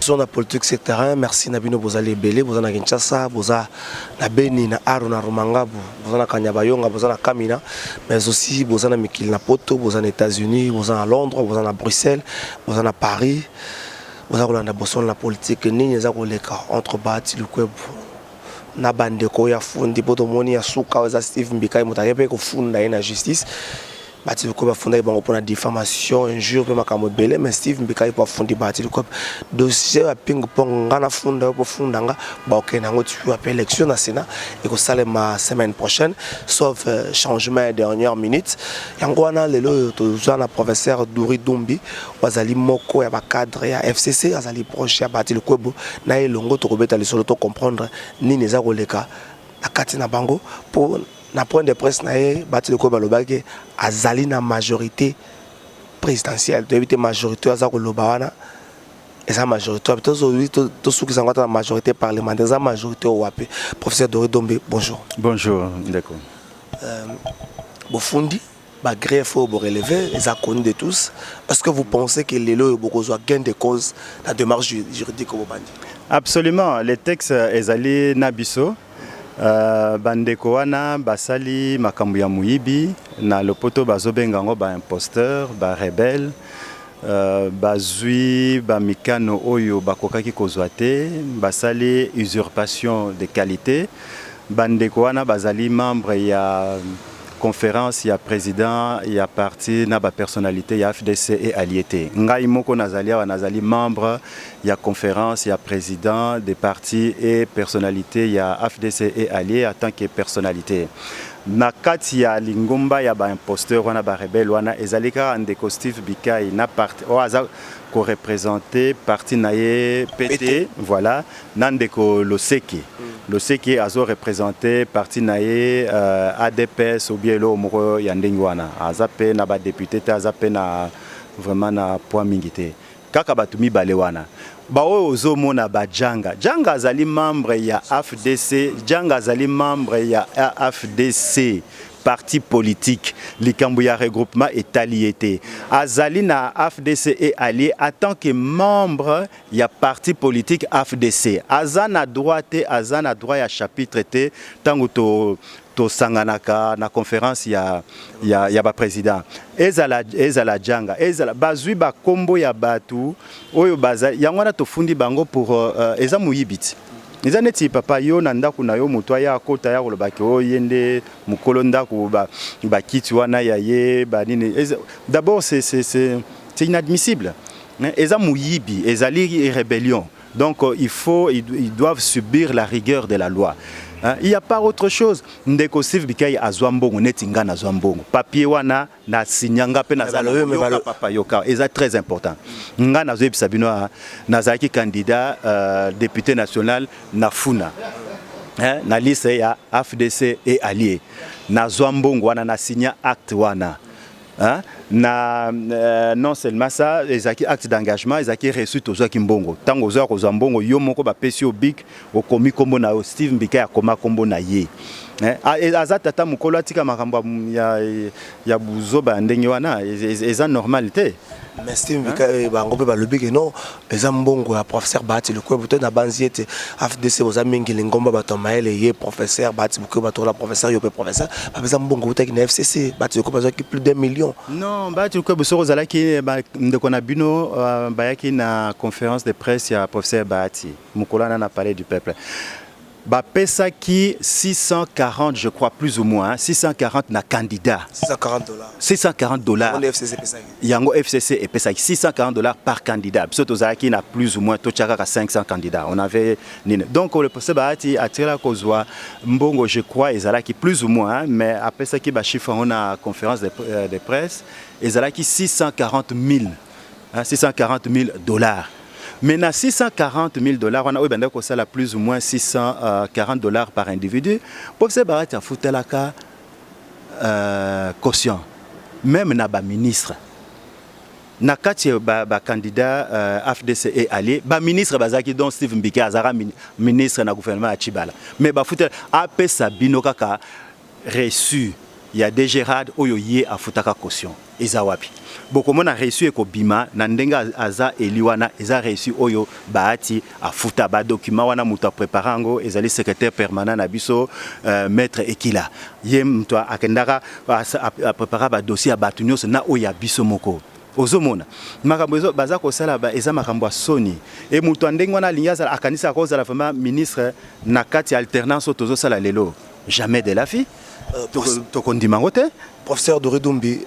Sur la politique c'est terrain, merci Nabino Bozali Belé, Bozana Kinshasa, Boza na Beni na Aruna Rumangabu, Bozana Kanyabayonga, Bozana Kamina, mais aussi Bozana Mikil Napoto, Bozana États-Unis, Bozana Londres, Bozana Bruxelles, Bozana Paris, Bozana Bosson la politique ni Zakoleka entre Bati le Kweb na bandeko ya fundi poto moni ya suka za Steve Mbikai mutayepe ko funda na justice. Bati le Kweb funda bango pour la diffamation, injure pe makambo belé, mais Steve Mbikai pour fundi Bati le Kweb dossier à ping pong ngana funda pour funda nga ba ok nango tu appelle élection na Sénat et ko sale ma semaine prochaine sauf changement dernière minute yango wana lelo to na professeur Douri Dumbi wazali moko ya ba cadre ya FCC azali proche ya Bati le Kweb na elongo to kobeta le solo to comprendre nini za koleka na kati na bango pour na point de presse nae Bati le Kweb alobaki azali na majorité présidentielle de éviter majorité aza koloba wana esa majorité to souki sangata la majorité parlementaire esa majorité au wapi professeur Douri Dumbi bonjour. Bonjour d'accord. Bofundi ba greffe au relevé les a connus de tous. Est-ce que vous pensez que les lois beaucoup soit gain de cause la démarche juridique au bandi? Absolument, les textes ezali nabiso bandeko wana basali makambo ya muyibi na lopoto bazobenga ngo ba imposteur ba rebelle bazui ba mikano oyo bakokaki kozwa te basali usurpation de qualité bandeko wana bazali membre ya conférence ya président ya parti na ba personnalité ya FDC et allié. Ngai moko nazali membre ya conférence ya président des partis et personnalité ya FDC et allié en tant que personnalité. Na kati ya lingomba ya ba imposteur wana ba rebelle wana ezalika ndeko Steve Mbikai na parti o aza ko représenter parti naye PT voilà nandeko Loseki Loseki azo représenter parti naye ADPS ou bien lo moko ya ndenge wana azape na ba député te azape na vraiment na poids mingité kaka batu mibale wana baoyo ozomona bajanga janga azali membre ya FDC janga azali membre ya AFDC parti politique likambo ya regroupement étaliété azali na AFDC et allié en tant que membre ya parti politique AFDC azana droit ya chapitre te tango to sanganaka na conférence ya ba président ezala janga ezala bazui ba kombo ya batu oyo baza yango na tofundi bango pour eza muyibiti eza neti papa yo na ndako na yo moto ya kota ya kolobaki o yende mukolo ndako ba kiti wana ya ye ba nini d'abord c'est inadmissible eza muyibi ezali rébellion donc ils doivent subir la rigueur de la loi. Il n'y a pas autre chose. Ndeko Steve Mbikai azwambongo netinga na zwambongo. Papier wana na sinyanga pe na zalo papa yoka est très important. Nga na zoebisa bino nazaki candidat député national na Funa. Na liste ya AFDC et allié. Na zwambongo wana na signa acte wana. Non seulement ça, les actes d'engagement, ils ont reçu tous les mbongo. Tant que vous avez mbongo, yo moko ba pesi obic au komi kombo na Steve Mbikai akoma kombo na ye. Azata tata mukolo atika makambo ya buzo ba ndenge wana eza normalité. Mais Steve Mbikai bango pe ba lobi que non, eza mbongo ya professeur Bati le Kweb na banziete AFDC oza mingi lingomba batomaele ye professeur Bati le Kweb la professeur yo pe professeur ba beza mbongo utaki na FCC Bati le Kweb qui plus d'1 million. Non, Bati le Kweb soko zalaki ndeko na bino bayaki na conférence de presse ya professeur Bati mukolo na parler du peuple. Bapesa qui 640 je crois plus ou moins 640 na candidat $640 yango FCC et pesa $640 par candidat surtout zaki na plus ou moins tochaka 500 candidats on avait donc le procès Bahati a tiré la cause mbongo je crois ezalaki plus ou moins mais après ça qui ba chiffre on a conférence de presse ezalaki $640,000 $640,000. Maintenant, $640,000, on a plus ou moins $640 par individu. Pour que Barati a foutu la caution. Même na ba ministre. Na kati ba candidat AFDC et allié, ba ministre bazaki dont Steve Mbikai azara ministre na gouvernement à Chibala. Mais ba foutu AP Sabino kaka reçu ya des Gérard oyo ye afutaka caution eza wapi bokomo na reçu eko bima na ndenga aza eliwana eza reçu oyo baati afuta ba document wana muto préparango ezali secrétaire permanent na biso maître Ekila ye muto akendaka préparer ba dossier abatu nyonso na oya biso moko ozomona makambo ezo baza kosala ba eza makambo soni e muto ndengo na linya za akanisa ko za la femme ministre na kati alternance tozo sala lelo jamais de la vie tokondimango te professeur Doré Doumbé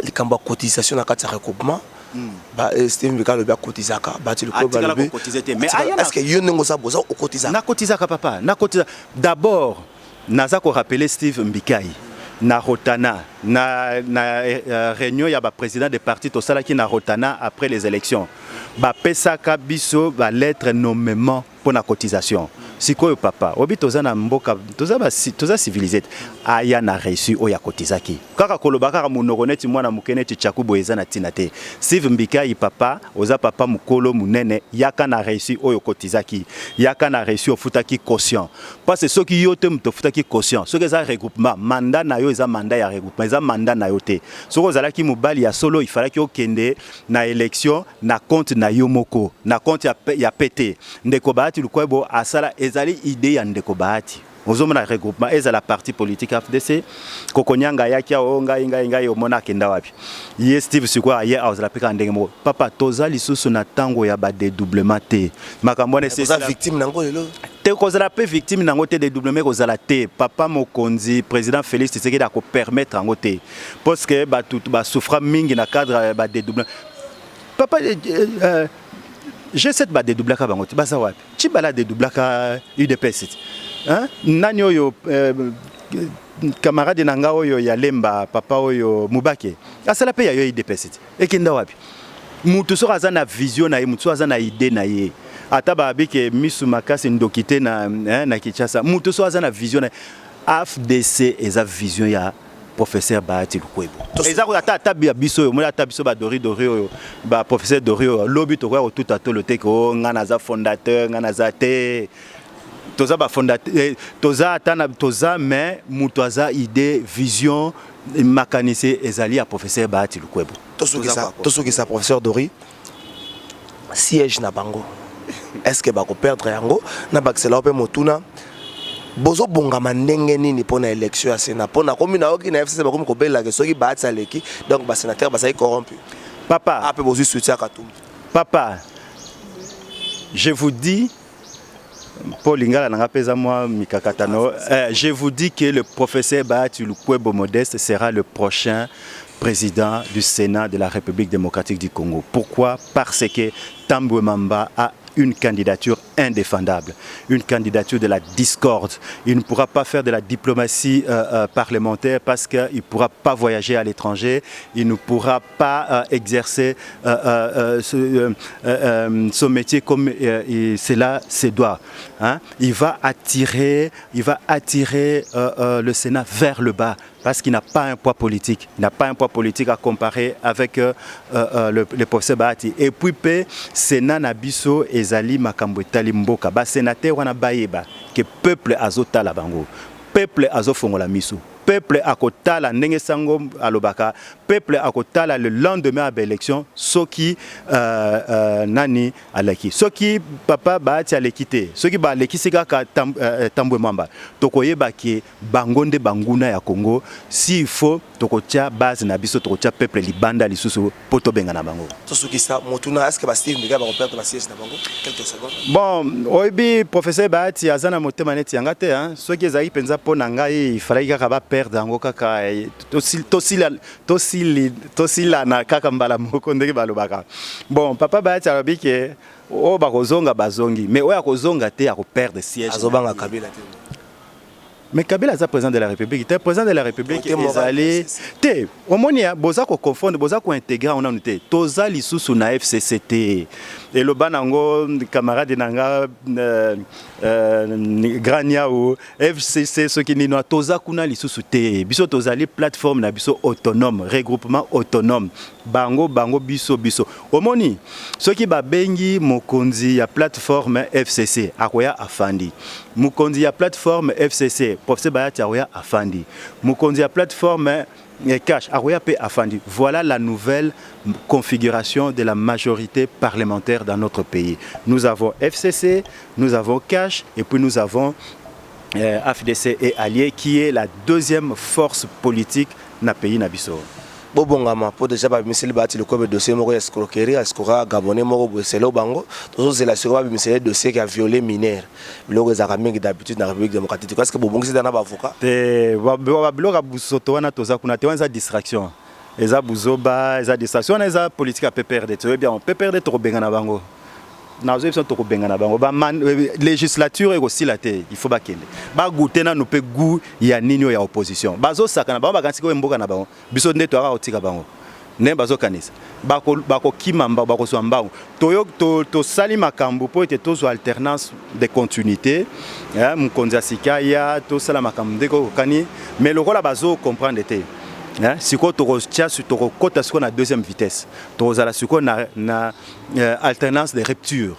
les cambas cotisation na kati recoupement ba Steve Mbeka le ba cotisaka ba tu le club ba le mais est-ce que yonengo sa boza o cotisaka na cotisaka papa na cotisaka d'abord naza ko rappeler Steve Mbikai na Rotana na réunion ya ba président des partis to sala ki na Rotana après les élections ba pesaka biso ba lettre nommément pour la cotisation sikoyo papa obi toza na mboka toza civilisé aya na reçu oya kotizaki kaka koloba kaka monoko neti mwana mukene ti chakubo eza na tinate Steve Mbikai papa oza papa mukolo munene yaka na reçu oyo kotizaki yaka na reçu ofutaki caution parce que soki yote mto futaki caution soki eza regroupement mandat na yo eza mandat ya regroupement eza mandat na yo te soko ozalaki mobali ya solo ifalaki okende na élection na compte na yo moko na compte ya pété ndeko baati lukwebo asala ezali idée ya ndeko baati ozomona regroupement eza la parti politique FDC kokonyanga yaki ngai omona kenda wapi ye Steve sikwa ye azala peka ndenge moko papa toza lisusu na tango ya ba dédoublement te makambo ne c'est la victime nango lelo te kozala pe victime nango te dédoublement kozala te papa mokonzi président Félix Tshisekedi ko permettre ngo te parce que ba tout ba souffra mingi na cadre ba dédoublement papa G7 ba dédoublaka bango ti baza wapi ti bala dédoublaka UDPS hein nani oyo camarade nanga oyo ya lemba papa oyo Mubake asala pe ya yo UDPS ekenda wapi mutu so aza na vision na ye mutu so aza na idée na ye ata ba bike misu makasi ndokite na Kinshasa mutu so aza na vision na AFDC eza vision ya professeur Bahati Lukwebo eza ko ata biso yo ata biso ba Dori oyo ba professeur Dori lobi to ko tout atolo te ko ngana za fondateur ngana za te toza ba fondateur toza atana toza mais mutoza idée vision makanisé ezali ya professeur Bahati Lukwebo tosoki sa professeur Dori siège na bango est-ce que ba ko perdre yango na baxela pe motuna bozo bongama ndenge nini pona élection ya Sénat pona komi na oki na FCC bakomi ko bela ke soki Bahati aleki donc ba sénateur basai corrompu papa ape bozo soutien Katumbi papa je vous dis Paul Lingala nanga pesa moi mikakatano je vous dis que le professeur Bahati Lukwebo Modeste sera le prochain président du Sénat de la République démocratique du Congo. Pourquoi? Parce que Tambwe Mamba a une candidature indéfendable, une candidature de la discorde. Il ne pourra pas faire de la diplomatie parlementaire parce qu'il ne pourra pas voyager à l'étranger, il ne pourra pas exercer son métier comme cela se doit. Hein? Il va attirer le Sénat vers le bas parce qu'il n'a pas un poids politique. Il n'a pas un poids politique à comparer avec le professeur Bahati. Et puis, le Sénat Nabiso ezali makambo etali mboka ba sénateur wana bayeba que peuple azotala bango peuple azofongola miso peuple akotala ndenge sango alobaka peuple akotala le lendemain de l'élection soki nani aleki soki papa Bahati alekite soki ba lekisi kaka Tambwe Mamba tokoyeba ke bangonde banguna ya Congo s'il faut tokotia base na biso tokotia peuple libanda lisusu poto benga na bango soki ça motuna est-ce que ba Steve Mbeka ba perdre la siège na bango quelques secondes bon oyebi professeur Bahati azana motema neti yanga te hein soki ezali penza pona ngai il fallait kaka ba perdre yango kaka tosila na kaka mbala moko ndenge balobaka bon papa Bahati alobi ke o bakozonga bazongi mais oya kozonga te ya ko perdre siège azobanga Kabila te mais Kabila est président de la République. Il est président de la République. Il allé. Té, au moins boza ko confondre, boza ko intégrer on a noté. Toza lisusu na FCCT. Et le banango camarade nanga Grania ou FCC ce qui ni no toza kuna lisusu té. Biso toza li plateforme na biso autonome, regroupement autonome. Bango biso. Au moins ce qui ba bengi mokonzi ya plateforme FCC akoya afandi. Mokonzi ya plateforme FCC professeur Bayati aroya afandi mokonzi ya plateforme cash aroya pe afandi. Voilà la nouvelle configuration de la majorité parlementaire dans notre pays. Nous avons FCC, nous avons cash et puis nous avons AFDC et alliés qui est la deuxième force politique na pays nabiso. Bobongama pour déjà ba miseli bati le comme dossier moko escroquerie escroquerie gabonais moko boselo bango tous c'est la sur ba miseli dossier qui a violé mineur biloko za mingi d'habitude na République démocratique parce que bobongisi dans ba avocat te ba biloko busoto wana toza kuna te wana distraction eza buzoba eza distraction na eza politique a PPRD tu bien PPRD to benga na bango na zo to benga na bango ba législature et aussi la te il faut ba kende ba goûter na no pe goût ya nini ya opposition bazo saka na bango ba kansi ko mboka na bango biso nde to ara otika bango ne bazo kanisa bako kimamba bako so mbango to sali makambo po ete to zo alternance de continuité mkonza sikaya to sala makambo ndeko kani mais le rôle bazo comprendre te si quoi tu retiens tu recotes sur la deuxième vitesse tu as la sur na alternance de rupture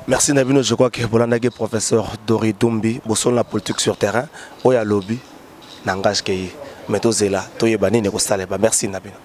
merci Nabino. Je crois que Bolandage professeur Dori Dumbi boson la politique sur terrain oya lobby n'engage que mais to zela to yebani ne ko saleba. Merci Nabino.